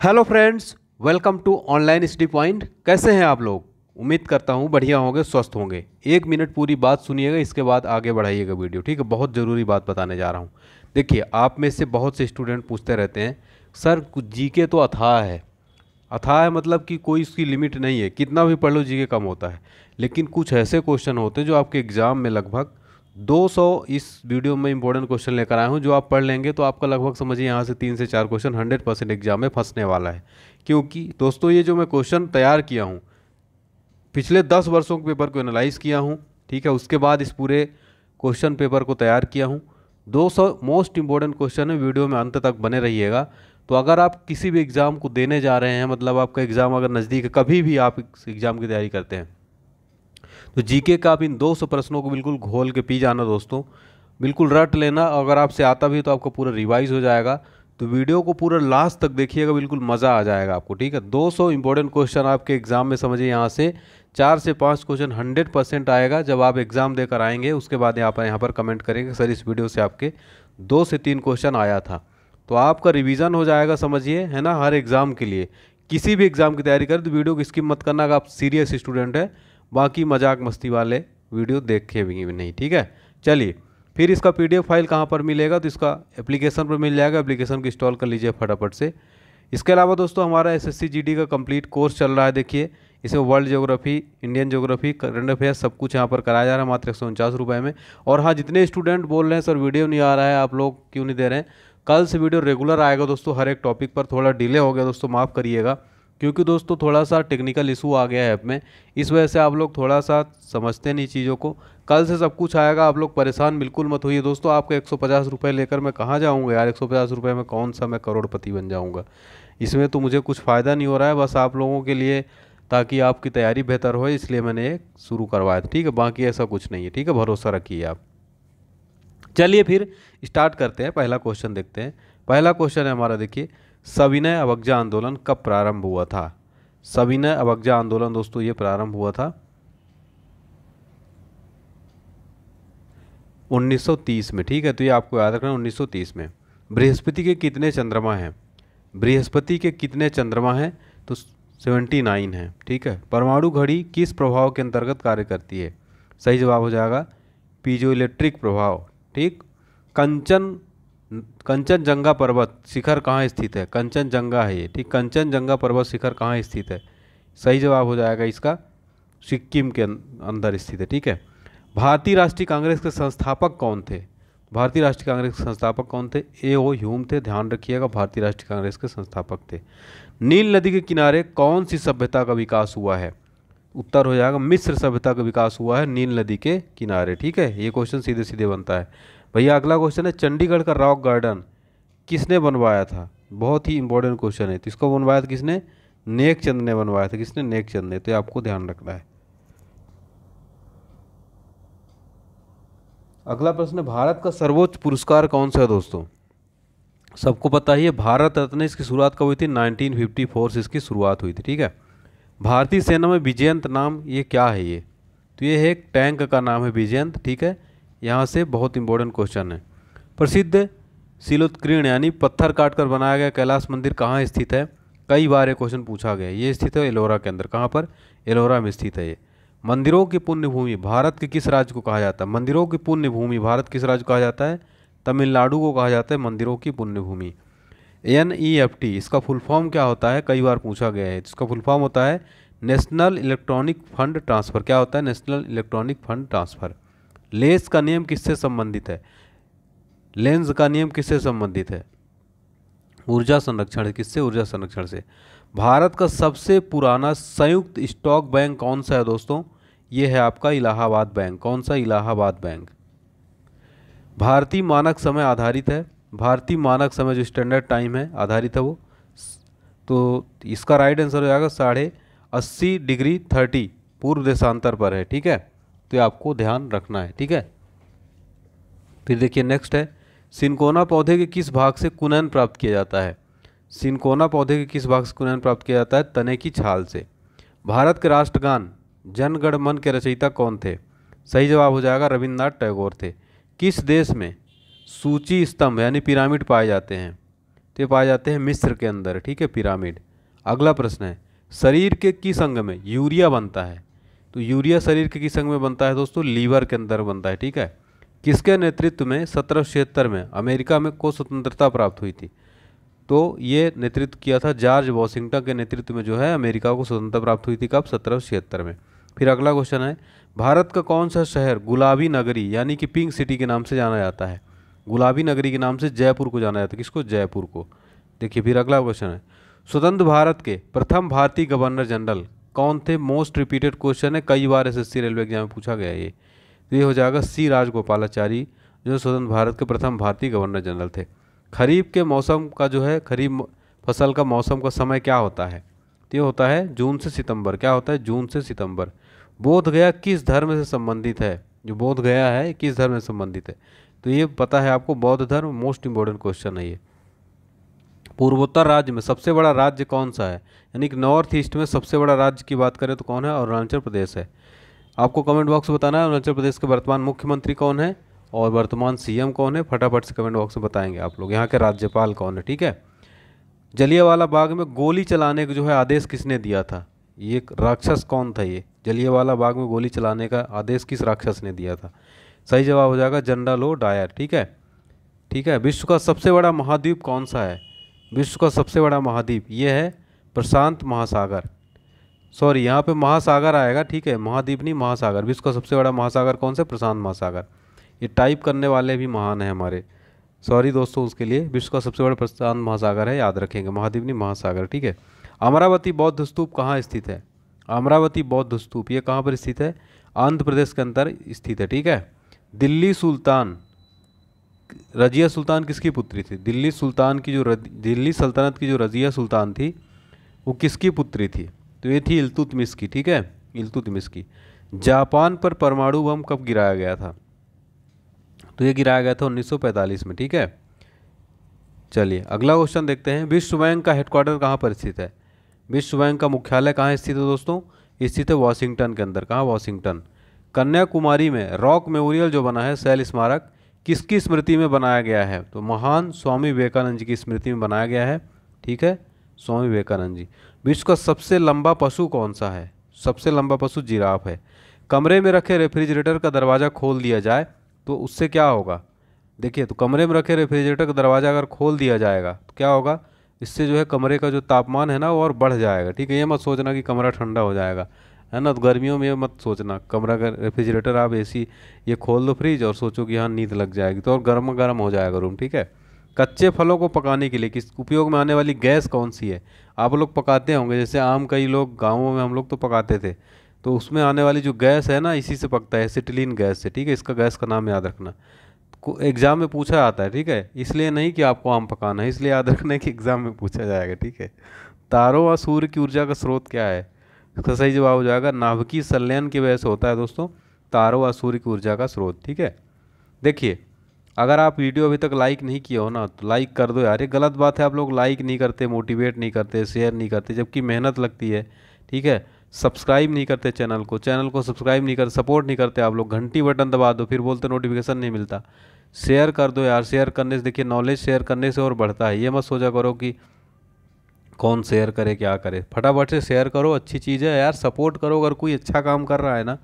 Hello friends, welcome to online study point. कैसे हैं आप लोग? उम्मीद करता हूं बढ़िया होंगे, स्वस्थ होंगे। 1 मिनट पूरी बात सुनिएगा, इसके बाद आगे बढ़ाइएगा वीडियो। ठीक है, बहुत ज़रूरी बात बताने जा रहा हूं। देखिए, आप में से बहुत से स्टूडेंट पूछते रहते हैं, सर कुछ जीके तो अथाह है। अथाह है मतलब कि कोई इसकी लिमिट नहीं है, कितना भी पढ़ लो जीके कम होता है। लेकिन कुछ ऐसे क्वेश्चन होते हैं जो आपके एग्ज़ाम में लगभग 200 इस वीडियो में इंपॉर्टेंट क्वेश्चन लेकर आया हूँ, जो आप पढ़ लेंगे तो आपका लगभग समझिए यहाँ से 3 से 4 क्वेश्चन 100% एग्जाम में फंसने वाला है। क्योंकि दोस्तों, ये जो मैं क्वेश्चन तैयार किया हूँ, पिछले 10 वर्षों के पेपर को एनालाइज किया हूँ। ठीक है, उसके बाद इस पूरे क्वेश्चन पेपर को तैयार किया हूँ। 200 मोस्ट इंपॉर्टेंट क्वेश्चन है, वीडियो में अंत तक बने रहिएगा। तो अगर आप किसी भी एग्ज़ाम को देने जा रहे हैं, मतलब आपका एग्ज़ाम अगर नज़दीक है, कभी भी आप एग्ज़ाम की तैयारी करते हैं, तो जीके का आप इन 200 प्रश्नों को बिल्कुल घोल के पी जाना दोस्तों। बिल्कुल रट लेना। अगर आपसे आता भी तो आपका पूरा रिवाइज हो जाएगा। तो वीडियो को पूरा लास्ट तक देखिएगा, बिल्कुल मज़ा आ जाएगा आपको। ठीक है, 200 इंपॉर्टेंट क्वेश्चन आपके एग्जाम में समझिए यहाँ से 4 से 5 क्वेश्चन 100% आएगा। जब आप एग्ज़ाम देकर आएंगे उसके बाद यहाँ पर कमेंट करेंगे, सर इस वीडियो से आपके 2 से 3 क्वेश्चन आया था। तो आपका रिवीजन हो जाएगा, समझिए, है ना। हर एग्ज़ाम के लिए, किसी भी एग्ज़ाम की तैयारी करें तो वीडियो को स्किप मत करना अगर आप सीरियस स्टूडेंट है। बाकी मजाक मस्ती वाले वीडियो देखे भी नहीं। ठीक है, चलिए फिर इसका पीडीएफ फाइल कहाँ पर मिलेगा? तो इसका एप्लीकेशन पर मिल जाएगा। एप्लीकेशन को इंस्टॉल कर लीजिए फटाफट से। इसके अलावा दोस्तों, हमारा एसएससी जीडी का कंप्लीट कोर्स चल रहा है। देखिए, इसमें world geography, Indian geography, current affairs सब कुछ यहाँ पर कराया जा रहा है मात्र 149 रुपये में। और हाँ, जितने स्टूडेंट बोल रहे हैं सर वीडियो नहीं आ रहा है, आप लोग क्यों नहीं दे रहे हैं, कल से वीडियो रेगुलर आएगा दोस्तों। हर एक टॉपिक पर थोड़ा डिले हो गया दोस्तों, माफ़ करिएगा। क्योंकि दोस्तों थोड़ा सा टेक्निकल इशू आ गया है ऐप में, इस वजह से आप लोग थोड़ा सा समझते नहीं चीज़ों को। कल से सब कुछ आएगा, आप लोग परेशान बिल्कुल मत होइए दोस्तों। आपके 150 रुपये लेकर मैं कहाँ जाऊँगा यार? 150 रुपये में कौन सा मैं करोड़पति बन जाऊँगा? इसमें तो मुझे कुछ फ़ायदा नहीं हो रहा है। बस आप लोगों के लिए, ताकि आपकी तैयारी बेहतर हो, इसलिए मैंने ये शुरू करवाया था। ठीक है, बाकी ऐसा कुछ नहीं है। ठीक है, भरोसा रखिए आप। चलिए फिर स्टार्ट करते हैं। पहला क्वेश्चन देखते हैं। पहला क्वेश्चन है हमारा, देखिए, सविनय अवज्ञा आंदोलन कब प्रारंभ हुआ था? सविनय अवज्ञा आंदोलन दोस्तों ये प्रारंभ हुआ था 1930 में। ठीक है, तो ये आपको याद रखना, 1930 में। बृहस्पति के कितने चंद्रमा हैं? बृहस्पति के कितने चंद्रमा हैं? तो 79 है। ठीक है, परमाणु घड़ी किस प्रभाव के अंतर्गत कार्य करती है? सही जवाब हो जाएगा पीजो इलेक्ट्रिक प्रभाव। ठीक, कंचन कंचनजंगा पर्वत शिखर कहाँ स्थित है? कंचनजंगा है ये। ठीक, कंचनजंगा पर्वत शिखर कहाँ स्थित है? सही जवाब हो जाएगा इसका सिक्किम के अंदर स्थित है। ठीक है, भारतीय राष्ट्रीय कांग्रेस के संस्थापक कौन थे? भारतीय राष्ट्रीय कांग्रेस के संस्थापक कौन थे? ए.ओ. ह्यूम थे। ध्यान रखिएगा, भारतीय राष्ट्रीय कांग्रेस के संस्थापक थे। नील नदी के किनारे कौन सी सभ्यता का विकास हुआ है? उत्तर हो जाएगा मिस्र सभ्यता का विकास हुआ है नील नदी के किनारे। ठीक है, ये क्वेश्चन सीधे सीधे बनता है। भैया अगला क्वेश्चन है, चंडीगढ़ का रॉक गार्डन किसने बनवाया था? बहुत ही इंपॉर्टेंट क्वेश्चन है। तो इसको बनवाया था किसने? नेकचंद ने बनवाया था। किसने? नेकचंद ने। तो ये आपको ध्यान रखना है। अगला प्रश्न है, भारत का सर्वोच्च पुरस्कार कौन सा है दोस्तों? सबको पता ही है, भारत रत्न। इसकी शुरुआत कब हुई थी? 1954 से इसकी शुरुआत हुई थी। ठीक है, भारतीय सेना में विजयंत नाम ये क्या है? ये तो ये है एक टैंक का नाम है, विजयंत। ठीक है, यहाँ से बहुत इंपॉर्टेंट क्वेश्चन है। प्रसिद्ध शिलोत्कीर्ण यानी पत्थर काट कर बनाया गया कैलाश मंदिर कहाँ स्थित है? कई बार ये क्वेश्चन पूछा गया है। ये स्थित है एलोरा के अंदर। कहाँ पर? एलोरा में स्थित है ये। मंदिरों की पुण्य भूमि भारत के किस राज्य को कहा जाता है? मंदिरों की पुण्य भूमि भारत किस राज्य को कहा जाता है? तमिलनाडु को कहा जाता है मंदिरों की पुण्य भूमि। NEFT इसका फुल फॉर्म क्या होता है? कई बार पूछा गया है। इसका फुल फॉर्म होता है नेशनल इलेक्ट्रॉनिक फंड ट्रांसफ़र। क्या होता है? National electronic fund transfer. Lens का नियम किससे संबंधित है? लेंस का नियम किससे संबंधित है? ऊर्जा संरक्षण। किससे? ऊर्जा संरक्षण से। भारत का सबसे पुराना संयुक्त स्टॉक बैंक कौन सा है दोस्तों? ये है आपका इलाहाबाद बैंक। कौन सा? इलाहाबाद बैंक। भारतीय मानक समय आधारित है। भारतीय मानक समय जो स्टैंडर्ड टाइम है आधारित है वो। तो इसका राइट आंसर हो जाएगा 80.5 डिग्री 30 पूर्व देशांतर पर है। ठीक है, तो ये आपको ध्यान रखना है। ठीक है, फिर देखिए नेक्स्ट है, सिनकोना पौधे के किस भाग से कुनैन प्राप्त किया जाता है? सिनकोना पौधे के किस भाग से कुनैन प्राप्त किया जाता है? तने की छाल से। भारत के राष्ट्रगान जन गण मन के रचयिता कौन थे? सही जवाब हो जाएगा रविन्द्रनाथ टैगोर थे। किस देश में सूची स्तंभ यानी पिरामिड पाए जाते हैं? तो ये पाए जाते हैं मिस्र के अंदर, ठीक है, पिरामिड। अगला प्रश्न है, शरीर के किस अंग में यूरिया बनता है? तो यूरिया शरीर के किस अंग में बनता है दोस्तों? लीवर के अंदर बनता है, ठीक है। किसके नेतृत्व में 1776 में अमेरिका में को स्वतंत्रता प्राप्त हुई थी? तो ये नेतृत्व किया था जॉर्ज वॉशिंगटन के नेतृत्व में जो है अमेरिका को स्वतंत्रता प्राप्त हुई थी। कब? 1776 में। फिर अगला क्वेश्चन है, भारत का कौन सा शहर गुलाबी नगरी यानी कि पिंक सिटी के नाम से जाना जाता है? गुलाबी नगरी के नाम से जयपुर को जाना जाता है। किसको? जयपुर को। देखिए फिर अगला क्वेश्चन है, स्वतंत्र भारत के प्रथम भारतीय गवर्नर जनरल कौन थे? मोस्ट रिपीटेड क्वेश्चन है, कई बार एसएससी रेलवे एग्जाम में पूछा गया है ये। तो ये हो जाएगा सी राजगोपालाचारी, जो स्वतंत्र भारत के प्रथम भारतीय गवर्नर जनरल थे। खरीफ के मौसम का जो है, खरीफ फसल का मौसम का समय क्या होता है? तो ये होता है जून से सितंबर। क्या होता है? जून से सितंबर। बोध गया किस धर्म से संबंधित है? जो बोध गया है किस धर्म से संबंधित है? तो ये पता है आपको, बौद्ध धर्म। मोस्ट इंपॉर्टेंट क्वेश्चन है ये। पूर्वोत्तर राज्य में सबसे बड़ा राज्य कौन सा है? यानी कि नॉर्थ ईस्ट में सबसे बड़ा राज्य की बात करें तो कौन है? अरुणाचल प्रदेश है। आपको कमेंट बॉक्स में बताना है अरुणाचल प्रदेश के वर्तमान मुख्यमंत्री कौन है और वर्तमान सीएम कौन है। फटाफट से कमेंट बॉक्स में बताएंगे आप लोग। यहाँ के राज्यपाल कौन है, ठीक है। जलियांवाला बाग में गोली चलाने का जो है आदेश किसने दिया था? ये एक राक्षस कौन था? ये जलियांवाला बाग में गोली चलाने का आदेश किस राक्षस ने दिया था? सही जवाब हो जाएगा जनरल ओ डायर, ठीक है। ठीक है। विश्व का सबसे बड़ा महाद्वीप कौन सा है? विश्व का सबसे बड़ा महाद्वीप ये है प्रशांत महासागर। सॉरी, यहाँ पे महासागर आएगा, ठीक है, महाद्वीप नहीं, महासागर। विश्व का सबसे बड़ा महासागर कौन सा? प्रशांत महासागर। ये टाइप करने वाले भी महान हैं हमारे। सॉरी दोस्तों उसके लिए। विश्व का सबसे बड़ा प्रशांत महासागर है, याद रखेंगे, महाद्वीप नहीं, महासागर, ठीक है। अमरावती बौद्ध स्तूप कहाँ स्थित है? अमरावती बौद्ध स्तूप ये कहाँ पर स्थित है? आंध्र प्रदेश के अंदर स्थित है, ठीक है। दिल्ली सुल्तान, रजिया सुल्तान किसकी पुत्री थी? दिल्ली सुल्तान की जो दिल्ली सल्तनत की जो रजिया सुल्तान थी वो किसकी पुत्री थी? तो ये थी इल्तुतमिश की, ठीक है, इल्तुतमिश की। जापान पर परमाणु बम कब गिराया गया था? तो ये गिराया गया था 1945 में, ठीक है। चलिए अगला क्वेश्चन देखते हैं, विश्व बैंक का हेडक्वार्टर कहाँ पर स्थित है? विश्व बैंक का मुख्यालय कहाँ स्थित है दोस्तों? स्थित है वॉशिंगटन के अंदर। कहाँ? वॉशिंगटन। कन्याकुमारी में रॉक मेमोरियल जो बना है, शैल स्मारक, किसकी स्मृति में बनाया गया है? तो महान स्वामी विवेकानंद जी की स्मृति में बनाया गया है, ठीक है, स्वामी विवेकानंद जी। विश्व का सबसे लंबा पशु कौन सा है? सबसे लंबा पशु जिराफ है। कमरे में रखे रेफ्रिजरेटर का दरवाज़ा खोल दिया जाए तो उससे क्या होगा? देखिए, तो कमरे में रखे रेफ्रिजरेटर का दरवाज़ा अगर खोल दिया जाएगा तो क्या होगा? इससे जो है कमरे का जो तापमान है ना वो और बढ़ जाएगा, ठीक है। ये मत सोचना कि कमरा ठंडा हो जाएगा, है ना। तो गर्मियों में ये मत सोचना, कमरा का रेफ्रिजरेटर आप एसी ये खोल दो फ्रिज और सोचो कि हाँ नींद लग जाएगी, तो और गर्म गर्म हो जाएगा रूम, ठीक है। कच्चे फलों को पकाने के लिए किस उपयोग में आने वाली गैस कौन सी है? आप लोग पकाते होंगे, जैसे आम कई लोग गाँवों में हम लोग तो पकाते थे, तो उसमें आने वाली जो गैस है ना इसी से पकता है, एसिटिलीन गैस से, ठीक है। इसका गैस का नाम याद रखना, एग्जाम में पूछा आता है, ठीक है। इसलिए नहीं कि आपको आम पकाना है, इसलिए याद रखना है कि एग्जाम में पूछा जाएगा, ठीक है। तारों व सूर्य की ऊर्जा का स्रोत क्या है? इसका सही जवाब हो जाएगा नाभिकीय संलयन की वजह से होता है दोस्तों, तारों व सूर्य की ऊर्जा का स्रोत, ठीक है। देखिए, अगर आप वीडियो अभी तक लाइक नहीं किए हो ना तो लाइक कर दो यार। ये गलत बात है, आप लोग लाइक नहीं करते, मोटिवेट नहीं करते, शेयर नहीं करते, जबकि मेहनत लगती है, ठीक है। सब्सक्राइब नहीं करते चैनल को सब्सक्राइब नहीं करते, सपोर्ट नहीं करते आप लोग। घंटी बटन दबा दो, फिर बोलते नोटिफिकेशन नहीं मिलता। शेयर कर दो यार, शेयर करने से देखिए नॉलेज शेयर करने से और बढ़ता है। ये मत सोचा करो कि कौन शेयर करे क्या करे, फटाफट से शेयर करो, अच्छी चीज़ है यार, सपोर्ट करो। अगर कोई अच्छा काम कर रहा है ना,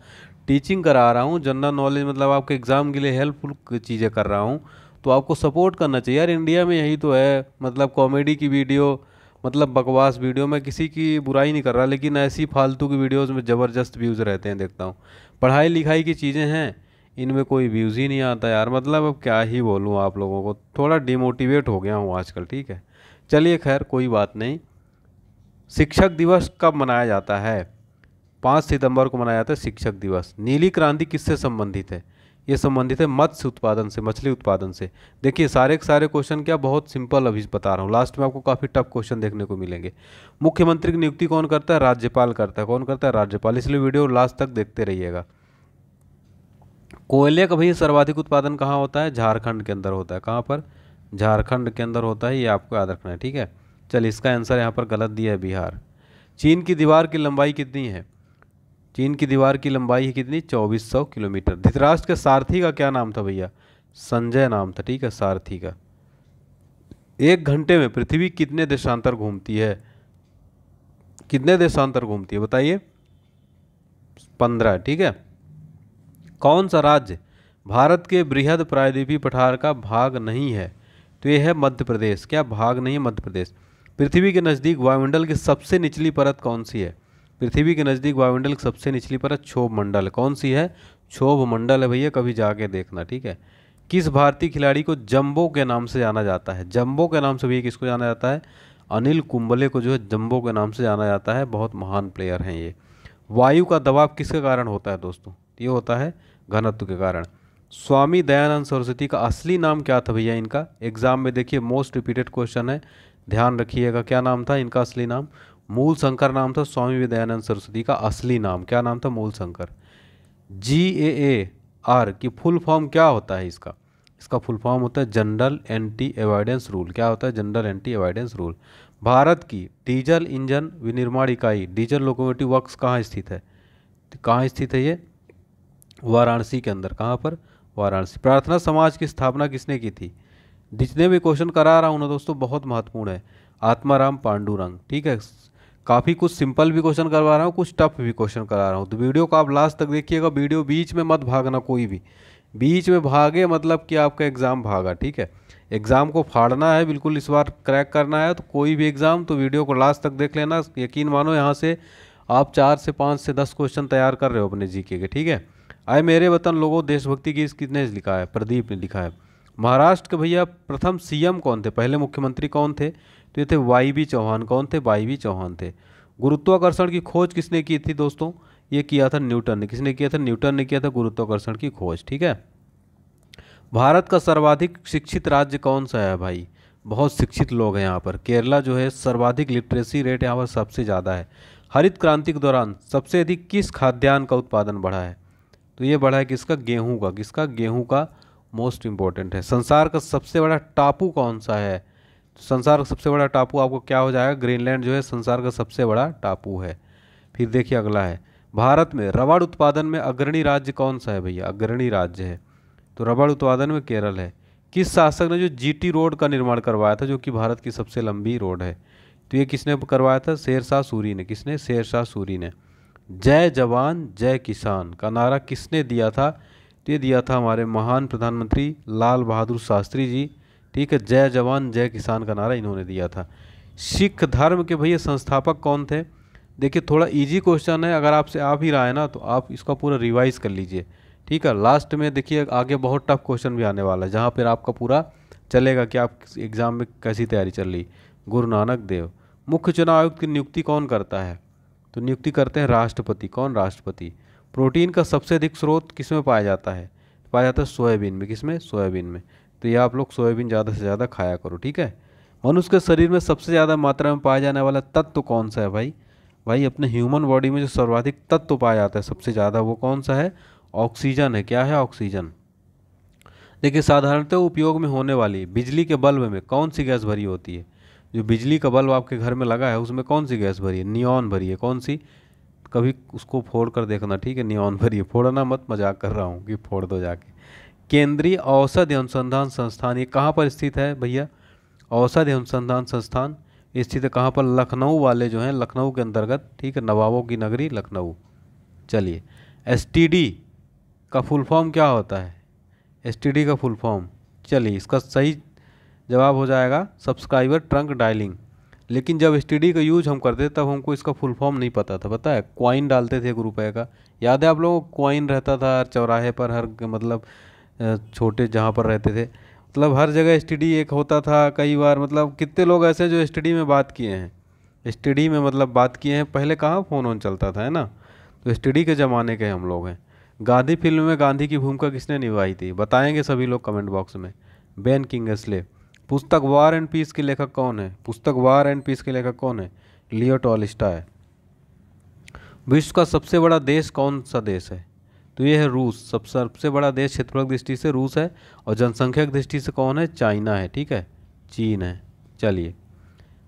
टीचिंग करा रहा हूँ, जनरल नॉलेज मतलब आपके एग्ज़ाम के लिए हेल्पफुल चीज़ें कर रहा हूँ, तो आपको सपोर्ट करना चाहिए यार। इंडिया में यही तो है, मतलब कॉमेडी की वीडियो, मतलब बकवास वीडियो, मैं किसी की बुराई नहीं कर रहा, लेकिन ऐसी फालतू की वीडियोज़ में ज़बरदस्त व्यूज़ रहते हैं, देखता हूँ। पढ़ाई लिखाई की चीज़ें हैं, इनमें कोई व्यूज़ ही नहीं आता यार, मतलब अब क्या ही बोलूँ आप लोगों को, थोड़ा डिमोटिवेट हो गया हूँ आजकल, ठीक है। चलिए खैर कोई बात नहीं। शिक्षक दिवस कब मनाया जाता है? 5 सितंबर को मनाया जाता है शिक्षक दिवस। नीली क्रांति किससे संबंधित है? ये संबंधित है मत्स्य उत्पादन से, मछली उत्पादन से। देखिए सारे के सारे क्वेश्चन क्या बहुत सिंपल अभी बता रहा हूँ, लास्ट में आपको काफ़ी टफ क्वेश्चन देखने को मिलेंगे। मुख्यमंत्री की नियुक्ति कौन करता है? राज्यपाल करता है। कौन करता है? राज्यपाल। इसलिए वीडियो लास्ट तक देखते रहिएगा। कोयले का भैया सर्वाधिक उत्पादन कहाँ होता है? झारखंड के अंदर होता है। कहाँ पर? झारखंड के अंदर होता है, ये आपको याद रखना है, ठीक है। चलिए इसका आंसर यहाँ पर गलत दिया है, बिहार। चीन की दीवार की लंबाई कितनी है? चीन की दीवार की लंबाई है कितनी? 2400 किलोमीटर। धृतराष्ट्र के सारथी का क्या नाम था भैया? संजय नाम था, ठीक है, सारथी का। एक घंटे में पृथ्वी कितने देशांतर घूमती है? कितने देशांतर घूमती है बताइए? 15, ठीक है। कौन सा राज्य भारत के बृहद प्रायद्वीपीय पठार का भाग नहीं है? तो ये है मध्य प्रदेश। क्या भाग नहीं है? मध्य प्रदेश। पृथ्वी के नज़दीक वायुमंडल की सबसे निचली परत कौन सी है? पृथ्वी के नज़दीक वायुमंडल की सबसे निचली परत क्षोभ मंडल। कौन सी है? क्षोभ मंडल है भैया, कभी जाके देखना, ठीक है। किस भारतीय खिलाड़ी को जंबो के नाम से जाना जाता है? जंबो के नाम से भैया किसको जाना जाता है? अनिल कुंबले को जो है जंबो के नाम से जाना जाता है। बहुत महान प्लेयर हैं ये। वायु का दबाव किसके कारण होता है दोस्तों? ये होता है घनत्व के कारण। स्वामी दयानंद सरस्वती का असली नाम क्या था भैया इनका? एग्जाम में देखिए मोस्ट रिपीटेड क्वेश्चन है, ध्यान रखिएगा। क्या नाम था इनका असली नाम? मूल शंकर नाम था स्वामी दयानंद सरस्वती का असली नाम। क्या नाम था? मूल शंकर। GAAR की फुल फॉर्म क्या होता है इसका? इसका फुल फॉर्म होता है जनरल एंटी एवॉइडेंस रूल। क्या होता है? General anti avoidance rule. Bharat की डीजल इंजन विनिर्माण इकाई डीजल लोकोमोटिव वर्क्स कहाँ स्थित है? कहाँ स्थित है ये? वाराणसी के अंदर। कहाँ पर? वाराणसी। प्रार्थना समाज की स्थापना किसने की थी? जितने भी क्वेश्चन करा रहा हूँ ना दोस्तों बहुत महत्वपूर्ण है। आत्माराम पांडुरंग, ठीक है। काफ़ी कुछ सिंपल भी क्वेश्चन करवा रहा हूँ, कुछ टफ भी क्वेश्चन करा रहा हूँ, तो वीडियो को आप लास्ट तक देखिएगा। वीडियो बीच में मत भागना, कोई भी बीच में भागे मतलब कि आपका एग्ज़ाम भागा, ठीक है। एग्ज़ाम को फाड़ना है बिल्कुल, इस बार क्रैक करना है तो कोई भी एग्ज़ाम, तो वीडियो को लास्ट तक देख लेना। यकीन मानो यहाँ से आप 4 से 5 से 10 क्वेश्चन तैयार कर रहे हो अपने जीके के, ठीक है। आए मेरे वतन लोगों देशभक्ति गीत किसने लिखा है? प्रदीप ने लिखा है। महाराष्ट्र के भैया प्रथम CM कौन थे? पहले मुख्यमंत्री कौन थे? तो ये थे YB चौहान। कौन थे? YB चौहान थे। गुरुत्वाकर्षण की खोज किसने की थी दोस्तों? ये किया था न्यूटन ने। किसने किया था? न्यूटन ने किया था गुरुत्वाकर्षण की खोज, ठीक है। भारत का सर्वाधिक शिक्षित राज्य कौन सा है भाई? बहुत शिक्षित लोग हैं यहाँ पर। केरला जो है सर्वाधिक लिटरेसी रेट यहाँ पर सबसे ज़्यादा है। हरित क्रांति के दौरान सबसे अधिक किस खाद्यान्न का उत्पादन बढ़ा है? तो ये बढ़ा है किसका? गेहूं का। किसका? गेहूं का मोस्ट इंपॉर्टेंट है। संसार का सबसे बड़ा टापू कौन सा है? संसार का सबसे बड़ा टापू आपको क्या हो जाएगा? ग्रीनलैंड जो है संसार का सबसे बड़ा टापू है। फिर देखिए अगला है, भारत में रबड़ उत्पादन में अग्रणी राज्य कौन सा है भैया? अग्रणी राज्य है तो रबड़ उत्पादन में केरल है। किस शासक ने जो GT रोड का निर्माण करवाया था, जो कि भारत की सबसे लंबी रोड है? तो ये किसने करवाया था? शेरशाह सूरी ने। किसने? शेरशाह सूरी ने। जय जवान जय किसान का नारा किसने दिया था? तो ये दिया था हमारे महान प्रधानमंत्री लाल बहादुर शास्त्री जी, ठीक है। जय जवान जय किसान का नारा इन्होंने दिया था। सिख धर्म के भैया संस्थापक कौन थे? देखिए थोड़ा इजी क्वेश्चन है, अगर आपसे आ भी रहा है ना तो आप इसका पूरा रिवाइज कर लीजिए, ठीक है। लास्ट में देखिए आगे बहुत टफ क्वेश्चन भी आने वाला है, जहाँ पर आपका पूरा चलेगा कि आप एग्ज़ाम में कैसी तैयारी चल रही। गुरु नानक देव। मुख्य चुनाव आयुक्त की नियुक्ति कौन करता है? तो नियुक्ति करते हैं राष्ट्रपति। कौन? राष्ट्रपति। प्रोटीन का सबसे अधिक स्रोत किसमें पाया जाता है? पाया जाता है सोयाबीन में। किसमें? सोयाबीन में। तो ये आप लोग सोयाबीन ज़्यादा से ज़्यादा खाया करो, ठीक है। मनुष्य के शरीर में सबसे ज़्यादा मात्रा में पाया जाने वाला तत्व कौन सा है भाई? भाई अपने ह्यूमन बॉडी में जो सर्वाधिक तत्व पाया जाता है सबसे ज़्यादा, वो कौन सा है? ऑक्सीजन है। क्या है? ऑक्सीजन। देखिए साधारणतः उपयोग में होने वाली बिजली के बल्ब में कौन सी गैस भरी होती है? जो बिजली का बल्ब आपके घर में लगा है उसमें कौन सी गैस भरी है? नियॉन भरी है। कौन सी? कभी उसको फोड़ कर देखना, ठीक है। नियॉन भरी है। फोड़ना मत, मजाक कर रहा हूँ कि फोड़ दो जाके। केंद्रीय औषधि अनुसंधान संस्थान ये कहाँ पर स्थित है भैया? औषधि अनुसंधान संस्थान स्थित है कहाँ पर? लखनऊ वाले जो हैं, लखनऊ के अंतर्गत, ठीक है। नवाबों की नगरी लखनऊ। चलिए STD का फुल फॉर्म क्या होता है? STD का फुल फॉर्म, चलिए इसका सही जवाब हो जाएगा सब्सक्राइबर ट्रंक डायलिंग। लेकिन जब STD का यूज हम करते तब हमको इसका फुल फॉर्म नहीं पता था, पता है। कॉइन डालते थे ₹1 का, याद है आप लोगों को? कॉइन रहता था हर चौराहे पर, हर मतलब छोटे जहाँ पर रहते थे, मतलब हर जगह STD एक होता था। कई बार मतलब कितने लोग ऐसे जो STD में बात किए हैं, STD में मतलब बात किए हैं। पहले कहाँ फ़ोन ऑन चलता था, है ना। तो STD के ज़माने के हम लोग हैं। गांधी फिल्म में गांधी की भूमिका किसने निभाई थी? बताएंगे सभी लोग कमेंट बॉक्स में। Ben Kingsley. पुस्तक वॉर एंड पीस के लेखक कौन है? पुस्तक वॉर एंड पीस के लेखक कौन है? Leo Tolstoy. विश्व का सबसे बड़ा देश कौन सा देश है? तो ये है रूस। सबसे बड़ा देश क्षेत्रफल की दृष्टि से रूस है, और जनसंख्या की दृष्टि से कौन है? चाइना है, ठीक है। चीन है। चलिए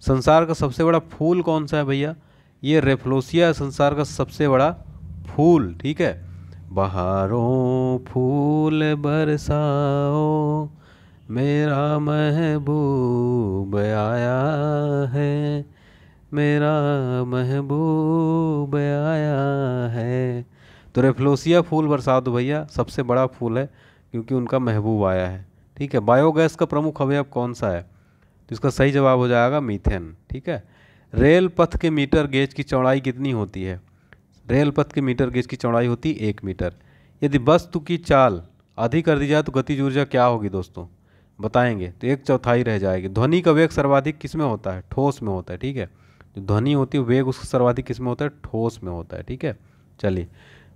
संसार का सबसे बड़ा फूल कौन सा है भैया? ये रेफ्लोसिया संसार का सबसे बड़ा फूल, ठीक है। बहारों फूल बरसाओ मेरा महबूब आया है, मेरा महबूब आया है। तो रेफ्लोसिया फूल बरसा दो भैया, सबसे बड़ा फूल है क्योंकि उनका महबूब आया है। ठीक है, बायोगैस का प्रमुख अवयव कौन सा है? तो इसका सही जवाब हो जाएगा मीथेन। ठीक है, रेल पथ के मीटर गेज की चौड़ाई कितनी होती है? रेल पथ के मीटर गेज की चौड़ाई होती है 1 मीटर। यदि वस्तु की चाल आधी कर दी जाए तो गतिज ऊर्जा क्या होगी दोस्तों? बताएंगे तो 1/4 रह जाएगी। ध्वनि का वेग सर्वाधिक किस में होता है? ठोस में होता है। ठीक है, जो ध्वनि होती है वेग उसका सर्वाधिक किस में होता है? ठोस में होता है। ठीक है, चलिए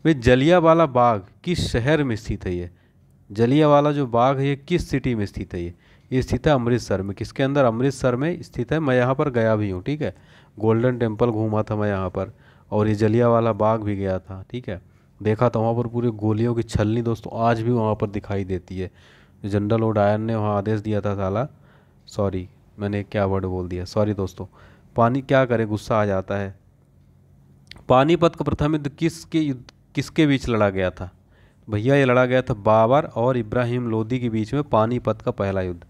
वे जलियांवाला बाग किस शहर में स्थित है? ये जलियांवाला जो बाग है ये किस सिटी में स्थित है? ये स्थित है अमृतसर में। किसके अंदर? अमृतसर में स्थित है। मैं यहाँ पर गया भी हूँ। ठीक है, गोल्डन टेम्पल घूमा था मैं यहाँ पर, और ये जलियांवाला बाग भी गया था। ठीक है, देखा था वहाँ पर पूरी गोलियों की छलनी दोस्तों आज भी वहाँ पर दिखाई देती है। जनरल ओ डायर ने वहाँ आदेश दिया था साला, सॉरी मैंने क्या वर्ड बोल दिया, सॉरी दोस्तों। पानी क्या करे, गुस्सा आ जाता है। पानीपत का प्रथम युद्ध किसके बीच लड़ा गया था? भैया ये लड़ा गया था बाबर और इब्राहिम लोदी के बीच में, पानीपत का पहला युद्ध।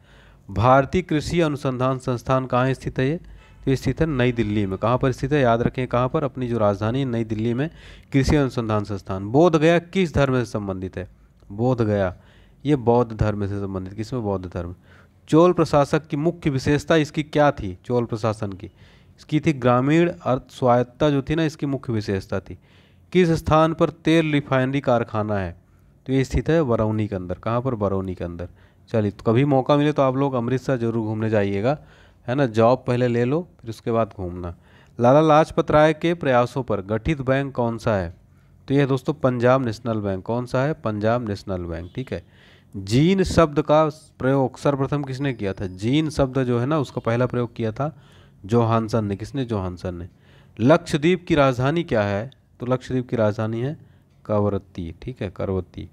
भारतीय कृषि अनुसंधान संस्थान कहाँ स्थित है? ये तो ये स्थित है नई दिल्ली में। कहाँ पर स्थित है? याद रखें कहाँ पर, अपनी जो राजधानी है नई दिल्ली में कृषि अनुसंधान संस्थान। बोध गया किस धर्म से संबंधित है? बोध गया ये बौद्ध धर्म से संबंधित। किसमें? बौद्ध धर्म। चोल प्रशासक की मुख्य विशेषता इसकी क्या थी? चोल प्रशासन की इसकी थी ग्रामीण अर्थ स्वायत्तता जो थी ना, इसकी मुख्य विशेषता थी। किस स्थान पर तेल रिफाइनरी कारखाना है? तो ये स्थित है बरौनी के अंदर। कहाँ पर? बरौनी के अंदर। चलिए तो कभी मौका मिले तो आप लोग अमृतसर जरूर घूमने जाइएगा, है ना। जॉब पहले ले लो फिर उसके बाद घूमना। लाला लाजपत राय के प्रयासों पर गठित बैंक कौन सा है? तो ये दोस्तों पंजाब नेशनल बैंक। कौन सा है? Punjab national bank. ठीक है, जीन शब्द का प्रयोग सर्वप्रथम किसने किया था? जीन शब्द जो है ना उसका पहला प्रयोग किया था जोहानसन ने। किसने? जोहानसन ने। लक्षद्वीप की राजधानी क्या है? तो लक्षद्वीप की राजधानी है कवरत्ती। ठीक है, करवत्ती।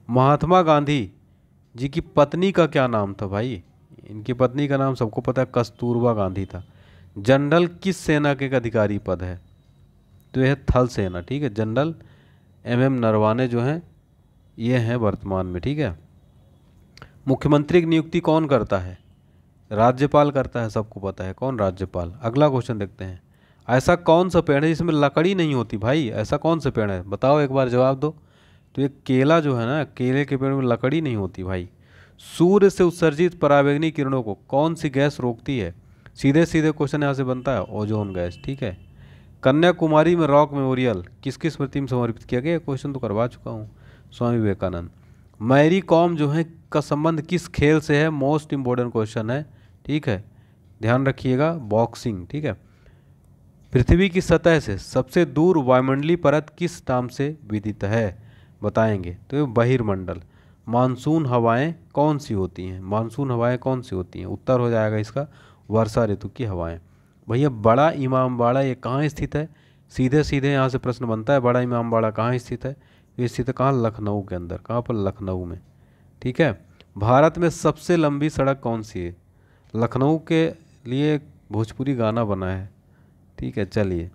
महात्मा गांधी जी की पत्नी का क्या नाम था भाई? इनकी पत्नी का नाम सबको पता है, कस्तूरबा गांधी था। जनरल किस सेना के एक अधिकारी पद है? तो यह है थल सेना। ठीक है, जनरल MM नरवाने जो हैं ये हैं वर्तमान में। ठीक है, मुख्यमंत्री की नियुक्ति कौन करता है? राज्यपाल करता है, सबको पता है कौन? राज्यपाल। अगला क्वेश्चन देखते हैं। ऐसा कौन सा पेड़ है जिसमें लकड़ी नहीं होती भाई? ऐसा कौन सा पेड़ है बताओ, एक बार जवाब दो। तो ये केला जो है ना, केले के पेड़ में लकड़ी नहीं होती भाई। सूर्य से उत्सर्जित पराबैंगनी किरणों को कौन सी गैस रोकती है? सीधे सीधे क्वेश्चन यहाँ से बनता है, ओजोन गैस। ठीक है, कन्याकुमारी में रॉक मेमोरियल किसकी स्मृति में समर्पित किया गया? क्वेश्चन तो करवा चुका हूँ, स्वामी विवेकानंद। मैरी कॉम जो है का संबंध किस खेल से है? मोस्ट इंपॉर्टेंट क्वेश्चन है। ठीक है, ध्यान रखिएगा, बॉक्सिंग। ठीक है, पृथ्वी की सतह से सबसे दूर वायुमंडलीय परत किस नाम से विदित है? बताएंगे तो ये बहिर्मंडल। मानसून हवाएं कौन सी होती हैं? मानसून हवाएं कौन सी होती हैं? उत्तर हो जाएगा इसका वर्षा ऋतु की हवाएं। भैया बड़ा इमामबाड़ा ये कहाँ स्थित है? सीधे सीधे यहाँ से प्रश्न बनता है, बड़ा इमामबाड़ा कहाँ स्थित है? ये स्थित है कहाँ? लखनऊ के अंदर। कहाँ पर? लखनऊ में। ठीक है, भारत में सबसे लंबी सड़क कौन सी है? लखनऊ के लिए भोजपुरी गाना बना है। ठीक है, चलिए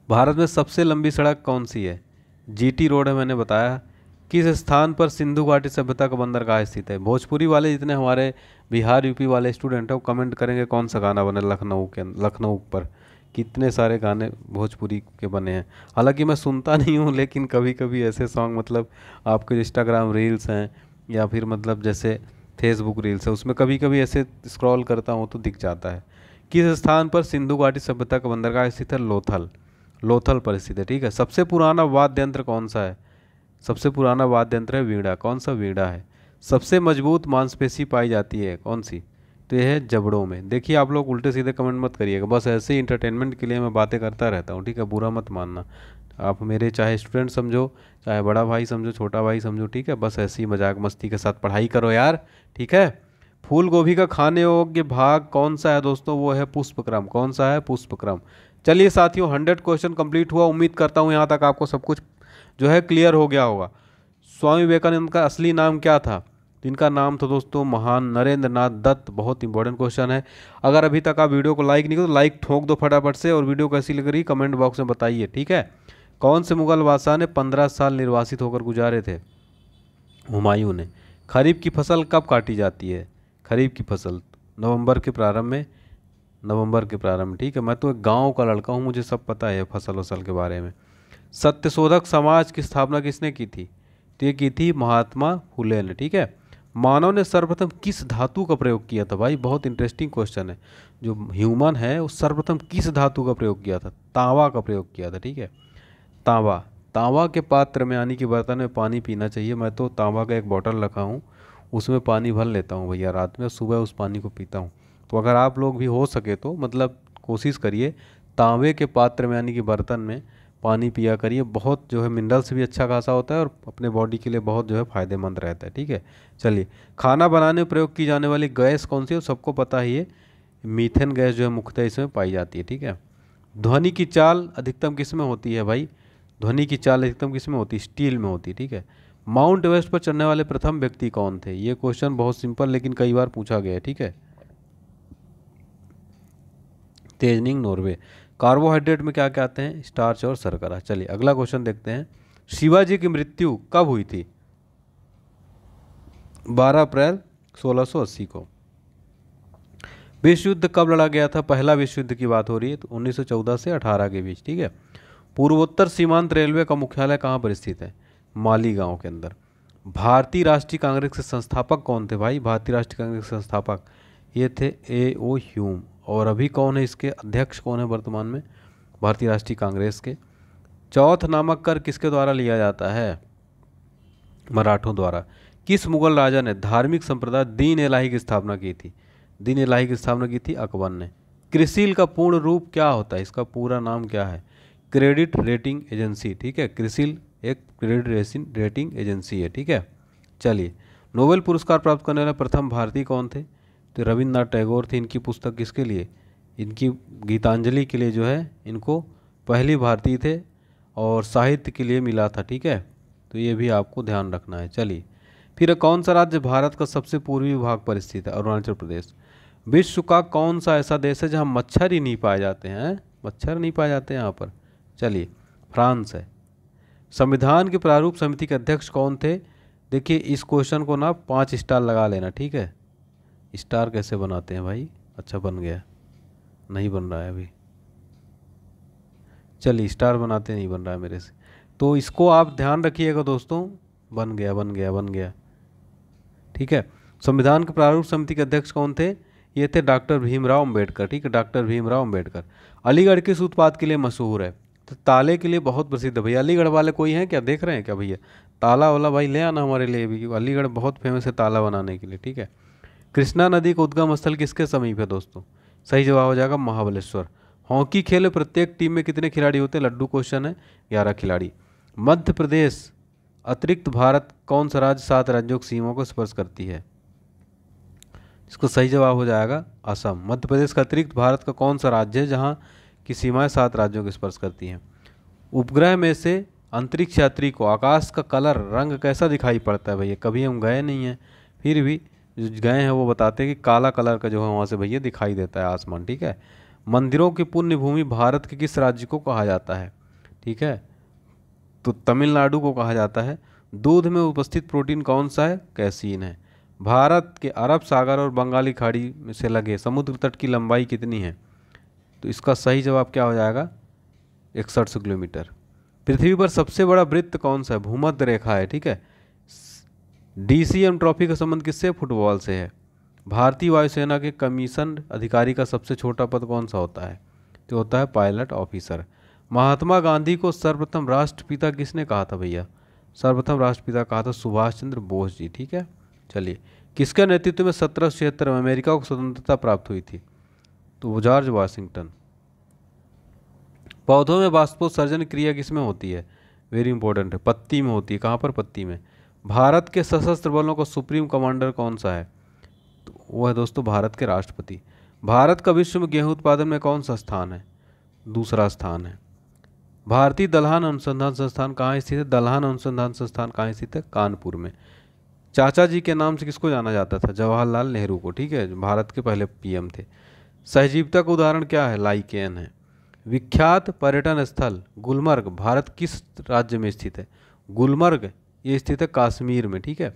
भारत में सबसे लंबी सड़क कौन सी है? GT रोड है, मैंने बताया। किस स्थान पर सिंधु घाटी सभ्यता का बंदरगाह स्थित है? भोजपुरी वाले जितने हमारे बिहार यूपी वाले स्टूडेंट हैं वो कमेंट करेंगे कौन सा गाना बने लखनऊ पर। कितने सारे गाने भोजपुरी के बने हैं, हालांकि मैं सुनता नहीं हूँ, लेकिन कभी कभी ऐसे सॉन्ग मतलब आपके जो इंस्टाग्राम रील्स हैं या फिर मतलब जैसे फेसबुक रील्स है उसमें कभी कभी ऐसे स्क्रॉल करता हूँ तो दिख जाता है। किस स्थान पर सिंधु घाटी सभ्यता का बंदरगाह स्थित है? लोथल। लोथल पर स्थित है। ठीक है, सबसे पुराना वाद्य यंत्र कौन सा है? सबसे पुराना वाद्य यंत्र है वीणा। कौन सा? वीणा है। सबसे मजबूत मांसपेशी पाई जाती है कौन सी? तो यह है जबड़ों में। देखिए आप लोग उल्टे सीधे कमेंट मत करिएगा, बस ऐसे ही इंटरटेनमेंट के लिए मैं बातें करता रहता हूँ। ठीक है, बुरा मत मानना आप मेरे, चाहे स्टूडेंट समझो, चाहे बड़ा भाई समझो, छोटा भाई समझो। ठीक है, बस ऐसे ही मजाक मस्ती के साथ पढ़ाई करो यार। ठीक है, फूल गोभी का खाने योग्य भाग कौन सा है दोस्तों? वो है पुष्पक्रम। कौन सा है? पुष्पक्रम। चलिए साथियों 100 क्वेश्चन कंप्लीट हुआ। उम्मीद करता हूँ यहाँ तक आपको सब कुछ जो है क्लियर हो गया होगा। स्वामी विवेकानंद का असली नाम क्या था? इनका नाम था दोस्तों महान नरेंद्र नाथ दत्त। बहुत इंपॉर्टेंट क्वेश्चन है। अगर अभी तक आप वीडियो को लाइक नहीं करो तो लाइक ठोक दो फटाफट से, और वीडियो कैसी लग रही कमेंट बॉक्स में बताइए। ठीक है, कौन से मुगल बादशाह ने 15 साल निर्वासित होकर गुजारे थे? हुमायूं ने। खरीफ की फसल कब काटी जाती है? खरीफ की फसल नवंबर के प्रारंभ में, नवंबर के प्रारंभ में, ठीक है। मैं तो एक गांव का लड़का हूँ, मुझे सब पता है फसल वसल के बारे में। सत्यशोधक समाज की स्थापना किसने की थी? तो ये की थी महात्मा फुले ने, ठीक है। मानव ने सर्वप्रथम किस धातु का प्रयोग किया था? भाई बहुत इंटरेस्टिंग क्वेश्चन है। जो ह्यूमन है वो सर्वप्रथम किस धातु का प्रयोग किया था? तांबा का प्रयोग किया था, ठीक है। तांबा, तांबा के पात्र में यानी कि बर्तन में पानी पीना चाहिए। मैं तो तांबा का एक बॉटल रखा हूँ, उसमें पानी भर लेता हूँ भैया रात में, सुबह उस पानी को पीता हूँ। तो अगर आप लोग भी हो सके तो मतलब कोशिश करिए तांबे के पात्र में यानी कि बर्तन में पानी पिया करिए। बहुत जो है मिनरल्स भी अच्छा खासा होता है और अपने बॉडी के लिए बहुत जो है फ़ायदेमंद रहता है, ठीक है। चलिए, खाना बनाने में प्रयोग की जाने वाली गैस कौन सी है? सबको पता ही है, मीथेन गैस जो है मुख्यतः इसमें पाई जाती है, ठीक है। ध्वनि की चाल अधिकतम किस में होती है भाई? ध्वनि की चाल अधिकतम किस में होती है? स्टील में होती है, ठीक है। माउंट एवरेस्ट पर चढ़ने वाले प्रथम व्यक्ति कौन थे? ये क्वेश्चन बहुत सिंपल लेकिन कई बार पूछा गया है, ठीक है। तेजनिंग नॉर्वे। कार्बोहाइड्रेट में क्या क्या आते हैं? स्टार्च और शर्करा। चलिए अगला क्वेश्चन देखते हैं। शिवाजी की मृत्यु कब हुई थी? 12 अप्रैल 1680 को। विश्व युद्ध कब लड़ा गया था? पहला विश्व युद्ध की बात हो रही है, तो 1914 से 18 के बीच, ठीक है। पूर्वोत्तर सीमांत रेलवे का मुख्यालय कहाँ पर स्थित है? मालीगांव के अंदर। भारतीय राष्ट्रीय कांग्रेस के संस्थापक कौन थे भाई? भारतीय राष्ट्रीय कांग्रेस के संस्थापक ये थे A.O. ह्यूम। और अभी कौन है इसके अध्यक्ष, कौन है वर्तमान में भारतीय राष्ट्रीय कांग्रेस के? चौथ नामक कर किसके द्वारा लिया जाता है? मराठों द्वारा। किस मुगल राजा ने धार्मिक संप्रदाय दीन इलाही की स्थापना की थी? दीन इलाही की स्थापना की थी अकबर ने। क्रिसिल का पूर्ण रूप क्या होता है? इसका पूरा नाम क्या है? क्रेडिट रेटिंग एजेंसी, ठीक है। क्रिसिल एक क्रेडिट रेटिंग एजेंसी है, ठीक है। चलिए, नोबेल पुरस्कार प्राप्त करने वाले प्रथम भारतीय कौन थे? तो रविन्द्रनाथ टैगोर थे। इनकी पुस्तक किसके लिए? इनकी गीतांजलि के लिए जो है इनको पहली भारतीय थे और साहित्य के लिए मिला था, ठीक है। तो ये भी आपको ध्यान रखना है। चलिए, फिर कौन सा राज्य भारत का सबसे पूर्वी भाग पर स्थित है? अरुणाचल प्रदेश। विश्व का कौन सा ऐसा देश है जहाँ मच्छर ही नहीं पाए जाते हैं? मच्छर नहीं पाए जाते यहाँ पर। चलिए, फ्रांस है। संविधान की प्रारूप समिति के अध्यक्ष कौन थे? देखिए इस क्वेश्चन को ना 5 स्टार लगा लेना, ठीक है। स्टार कैसे बनाते हैं भाई? अच्छा बन गया, नहीं बन रहा है अभी। चलिए स्टार बनाते नहीं बन रहा है मेरे से, तो इसको आप ध्यान रखिएगा दोस्तों। बन गया बन गया बन गया, ठीक है। संविधान के प्रारूप समिति के अध्यक्ष कौन थे? ये थे डॉक्टर भीमराव अंबेडकर, ठीक है। डॉक्टर भीमराव अंबेडकर। अलीगढ़ किस उत्पाद के लिए मशहूर है? तो ताले के लिए बहुत प्रसिद्ध है भैया। अलीगढ़ वाले कोई हैं क्या, देख रहे हैं क्या भैया? ताला वाला भाई ले आना हमारे लिए भी, अलीगढ़ बहुत फेमस है ताला बनाने के लिए, ठीक है। कृष्णा नदी का उद्गम स्थल किसके समीप है दोस्तों? सही जवाब हो जाएगा महाबलेश्वर। हॉकी खेल में प्रत्येक टीम में कितने खिलाड़ी होते हैं? लड्डू क्वेश्चन है, 11 खिलाड़ी। मध्य प्रदेश अतिरिक्त भारत कौन सा राज्य 7 राज्यों की सीमा को स्पर्श करती है? इसको सही जवाब हो जाएगा असम। मध्य प्रदेश का अतिरिक्त भारत का कौन सा राज्य है जहाँ की सीमाएं 7 राज्यों को स्पर्श करती हैं? उपग्रह में से अंतरिक्ष यात्री को आकाश का कलर रंग कैसा दिखाई पड़ता है भैया? कभी हम गए नहीं हैं, फिर भी जो गए हैं वो बताते हैं कि काला कलर का जो है वहाँ से भैया दिखाई देता है आसमान, ठीक है। मंदिरों की पुण्य भूमि भारत के किस राज्य को कहा जाता है? ठीक है, तो तमिलनाडु को कहा जाता है। दूध में उपस्थित प्रोटीन कौन सा है? कैसीन है। भारत के अरब सागर और बंगाली खाड़ी में से लगे समुद्र तट की लंबाई कितनी है? तो इसका सही जवाब क्या हो जाएगा? 61 किलोमीटर। पृथ्वी पर सबसे बड़ा वृत्त कौन सा है? भूमध्य रेखा है, ठीक है। DCM ट्रॉफी का संबंध किससे? फुटबॉल से है। भारतीय वायुसेना के कमीशन अधिकारी का सबसे छोटा पद कौन सा होता है? तो होता है पायलट ऑफिसर। महात्मा गांधी को सर्वप्रथम राष्ट्रपिता किसने कहा था भैया? सर्वप्रथम राष्ट्रपिता कहा था सुभाष चंद्र बोस जी, ठीक है। चलिए, किसके नेतृत्व में 1776 में अमेरिका को स्वतंत्रता प्राप्त हुई थी? तो जॉर्ज वाशिंगटन। पौधों में बाष्पोत्सर्जन क्रिया किसमें होती है? वेरी इंपॉर्टेंट है, पत्ती में होती है। कहाँ पर? पत्ती में। भारत के सशस्त्र बलों का सुप्रीम कमांडर कौन सा है? तो वो है दोस्तों भारत के राष्ट्रपति। भारत का विश्व में गेहूं उत्पादन में कौन सा स्थान है? दूसरा स्थान है। भारतीय दलहन अनुसंधान संस्थान कहाँ स्थित है? दलहन अनुसंधान संस्थान कहाँ स्थित है? कानपुर में। चाचा जी के नाम से किसको जाना जाता था? जवाहरलाल नेहरू को, ठीक है, जो भारत के पहले PM थे। सहजीविता का उदाहरण क्या है? लाइकेन है। विख्यात पर्यटन स्थल गुलमर्ग भारत किस राज्य में स्थित है? गुलमर्ग ये स्थित है कश्मीर में, ठीक है।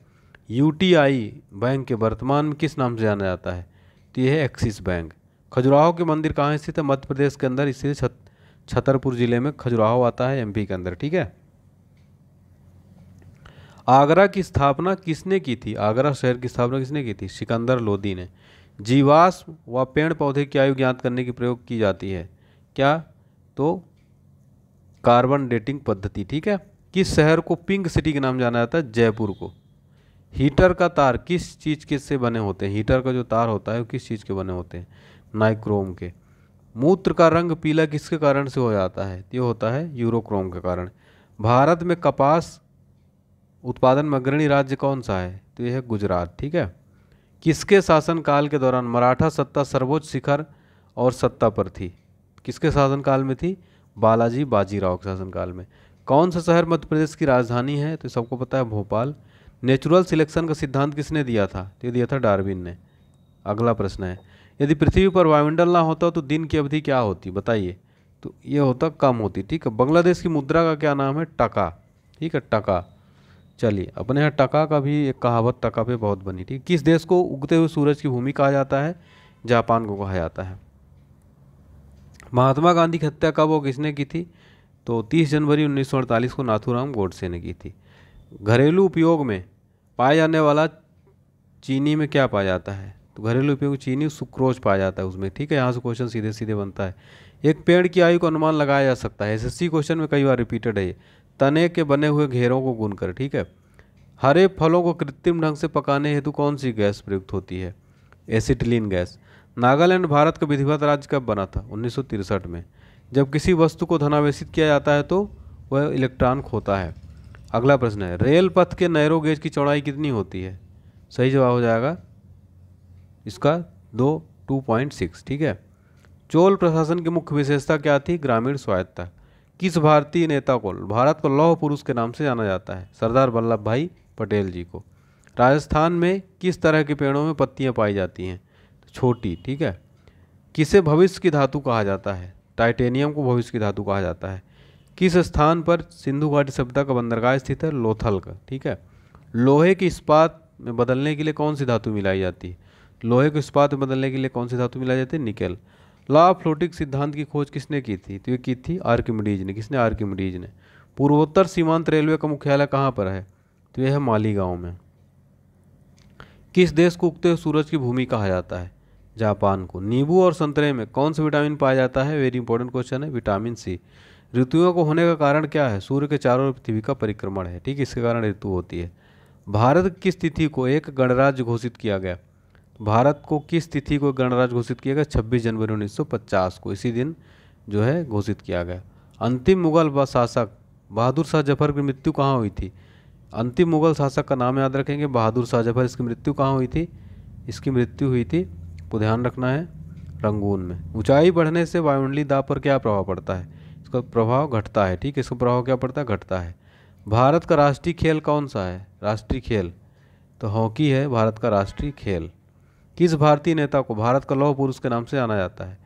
यूटीआई बैंक के वर्तमान में किस नाम से जाना जाता है? तो ये है एक्सिस बैंक। खजुराहो के मंदिर कहाँ स्थित है? मध्य प्रदेश के अंदर स्थित छतरपुर जिले में खजुराहो आता है, एमपी के अंदर, ठीक है। आगरा की स्थापना किसने की थी? आगरा शहर की स्थापना किसने की थी? सिकंदर लोदी ने। जीवाश्म व पेड़ पौधे की आयु ज्ञात करने की प्रयोग की जाती है क्या? तो कार्बन डेटिंग पद्धति, ठीक है। किस शहर को पिंक सिटी के नाम जाना जाता है? जयपुर को। हीटर का तार किस चीज़ के से बने होते हैं? हीटर का जो तार होता है वो किस चीज़ के बने होते हैं? नाइक्रोम के। मूत्र का रंग पीला किसके कारण से हो जाता है? ये होता है यूरोक्रोम के कारण। भारत में कपास उत्पादन में अग्रणी राज्य कौन सा है? तो यह है गुजरात, ठीक है। किसके शासनकाल के दौरान मराठा सत्ता सर्वोच्च शिखर और सत्ता पर थी? किसके शासनकाल में थी? बालाजी बाजीराव के शासनकाल में। कौन सा शहर मध्य प्रदेश की राजधानी है? तो सबको पता है भोपाल। नेचुरल सिलेक्शन का सिद्धांत किसने दिया था? तो ये दिया था डार्विन ने। अगला प्रश्न है, यदि पृथ्वी पर वायुमंडल ना होता तो दिन की अवधि क्या होती? बताइए। तो ये होता कम होती, ठीक है। बांग्लादेश की मुद्रा का क्या नाम है? टका, ठीक है, टका। चलिए, अपने यहाँ टका का भी एक कहावत टका पे बहुत बनी, ठीक। किस देश को उगते हुए सूरज की भूमि कहा जाता है? जापान को कहा जाता है। महात्मा गांधी की हत्या कब और किसने की थी? तो 30 जनवरी 1948 को नाथूराम गोडसे ने की थी। घरेलू उपयोग में पाया जाने वाला चीनी में क्या पाया जाता है? तो घरेलू उपयोग चीनी सुक्रोज पाया जाता है उसमें, ठीक है। यहाँ से क्वेश्चन सीधे सीधे बनता है। एक पेड़ की आयु का अनुमान लगाया जा सकता है, एसएससी क्वेश्चन में कई बार रिपीटेड है ये। तने के बने हुए घेरों को गुनकर, ठीक है। हरे फलों को कृत्रिम ढंग से पकाने हेतु कौन सी गैस प्रयुक्त होती है? Acetylene gas. नागालैंड भारत का विधिवत राज्य कब बना था? 1963 में। जब किसी वस्तु को धनावेशित किया जाता है तो वह इलेक्ट्रॉन खोता है। अगला प्रश्न है, रेल पथ के नैरो गेज की चौड़ाई कितनी होती है? सही जवाब हो जाएगा इसका 2.6, ठीक है। चोल प्रशासन की मुख्य विशेषता क्या थी? ग्रामीण स्वायत्तता। किस भारतीय नेता को भारत को लौह पुरुष के नाम से जाना जाता है? सरदार वल्लभ भाई पटेल जी को। राजस्थान में किस तरह के पेड़ों में पत्तियां पाई जाती हैं? छोटी, ठीक है। किसे भविष्य की धातु कहा जाता है? टाइटेनियम को भविष्य की धातु कहा जाता है। किस स्थान पर सिंधु घाटी सभ्यता का बंदरगाह स्थित है? लोथल का, ठीक है। लोहे की इस्पात में बदलने के लिए कौन सी धातु मिलाई जाती है? लोहे को इस्पात में बदलने के लिए कौन सी धातु मिलाई जाती है? निकेल। लॉ ऑफ फ्लोटिंग सिद्धांत की खोज किसने की थी? तो ये की थी आर्किमिडीज ने। किसने? आर्किमिडीज ने। पूर्वोत्तर सीमांत रेलवे का मुख्यालय कहाँ पर है? तो यह है मालीगांव में। किस देश को उगते हुए सूरज की भूमि कहा जाता है? जापान को। नींबू और संतरे में कौन सा विटामिन पाया जाता है? वेरी इंपॉर्टेंट क्वेश्चन है, विटामिन सी। ऋतुओं को होने का कारण क्या है? सूर्य के चारों ओर पृथ्वी का परिक्रमण है, ठीक, इसके कारण ऋतु होती है। भारत किस तिथि को एक गणराज्य घोषित किया गया? भारत को किस तिथि को गणराज्य घोषित किया गया? 26 जनवरी 1950 को, इसी दिन जो है घोषित किया गया। अंतिम मुगल शासक बहादुर शाह जफर की मृत्यु कहाँ हुई थी? अंतिम मुगल शासक का नाम याद रखेंगे, बहादुर शाह जफर। इसकी मृत्यु कहाँ हुई थी? इसकी मृत्यु हुई थी, को ध्यान रखना है, रंगून में। ऊंचाई बढ़ने से वायुमंडलीय दाब पर क्या प्रभाव पड़ता है? इसका प्रभाव घटता है, ठीक है। इसका प्रभाव क्या पड़ता है? घटता है। भारत का राष्ट्रीय खेल कौन सा है? राष्ट्रीय खेल तो हॉकी है भारत का राष्ट्रीय खेल। किस भारतीय नेता को भारत का लौह पुरुष के नाम से जाना जाता है?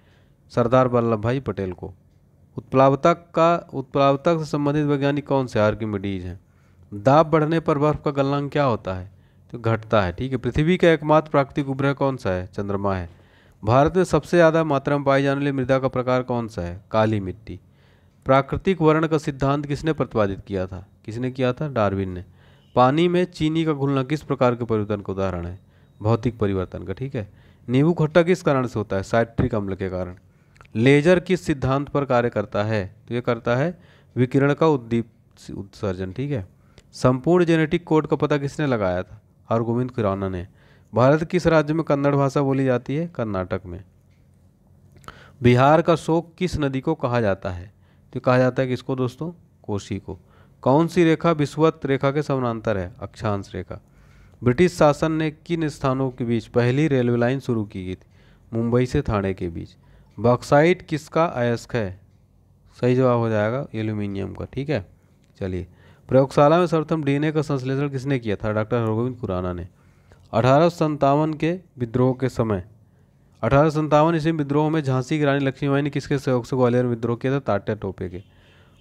सरदार वल्लभ भाई पटेल को। उत्प्लावतक से संबंधित वैज्ञानिक कौन से? आर्किमिडीज हैं। दाब बढ़ने पर बर्फ का गलनांक क्या होता है? तो घटता है, ठीक है। पृथ्वी का एकमात्र प्राकृतिक उपग्रह कौन सा है? चंद्रमा है। भारत में सबसे ज़्यादा मात्रा में पाई जाने वाली मृदा का प्रकार कौन सा है? काली मिट्टी। प्राकृतिक वर्ण का सिद्धांत किसने प्रतिपादित किया था? किसने किया था? डार्विन ने। पानी में चीनी का घुलना किस प्रकार के परिवर्तन का उदाहरण है? भौतिक परिवर्तन का, ठीक है। नींबू खट्टा किस कारण से होता है? साइट्रिक अम्ल के कारण। लेजर किस सिद्धांत पर कार्य करता है? तो ये करता है विकिरण का उत्सर्जन, ठीक है। संपूर्ण जेनेटिक कोड का पता किसने लगाया था? हरगोविंद खुराना ने। भारत किस राज्य में कन्नड़ भाषा बोली जाती है? कर्नाटक में। बिहार का शोक किस नदी को कहा जाता है? तो कहा जाता है किसको दोस्तों? कोसी को। कौन सी रेखा विषुवत रेखा के समानांतर है? अक्षांश रेखा। ब्रिटिश शासन ने किन स्थानों के बीच पहली रेलवे लाइन शुरू की गई थी? मुंबई से थाने के बीच। बॉक्साइट किसका अयस्क है? सही जवाब हो जाएगा एल्यूमिनियम का, ठीक है। चलिए, प्रयोगशाला में सर्वप्रथम डीएनए का संश्लेषण किसने किया था? डॉक्टर हरगोविंद खुराना ने। 1857 के विद्रोह के समय 1857 ईस्वी विद्रोह में झांसी की रानी लक्ष्मीबाई ने किसके सहयोग से ग्वालियर में विद्रोह किया था? तात्या टोपे के।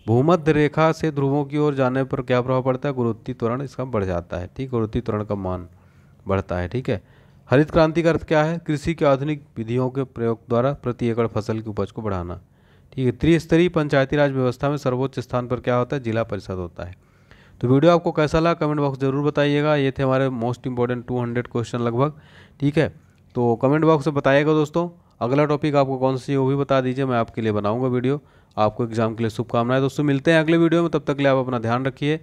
भूमध्य रेखा से ध्रुवों की ओर जाने पर क्या प्रभाव पड़ता है, गुरुत्वीय त्वरण इसका बढ़ जाता है, ठीक, गुरुत्वीय त्वरण का मान बढ़ता है, ठीक है। हरित क्रांति का अर्थ क्या है, कृषि के आधुनिक विधियों के प्रयोग द्वारा प्रति एकड़ फसल की उपज को बढ़ाना, ठीक है। त्रिस्तरीय पंचायती राज व्यवस्था में सर्वोच्च स्थान पर क्या होता है, जिला परिषद होता है। तो वीडियो आपको कैसा लगा कमेंट बॉक्स जरूर बताइएगा। ये थे हमारे मोस्ट इंपॉर्टेंट 200 क्वेश्चन लगभग, ठीक है। तो कमेंट बॉक्स में बताइएगा दोस्तों, अगला टॉपिक आपको कौन सी है वो भी बता दीजिए, मैं आपके लिए बनाऊंगा वीडियो। आपको एग्जाम के लिए शुभकामनाएं दोस्तों, मिलते हैं अगले वीडियो में, तब तक के लिए आप अपना ध्यान रखिए,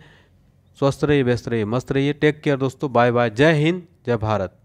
स्वस्थ रहिए, व्यस्त रहिए, मस्त रहिए, टेक केयर दोस्तों, बाय बाय, जय हिंद, जय भारत।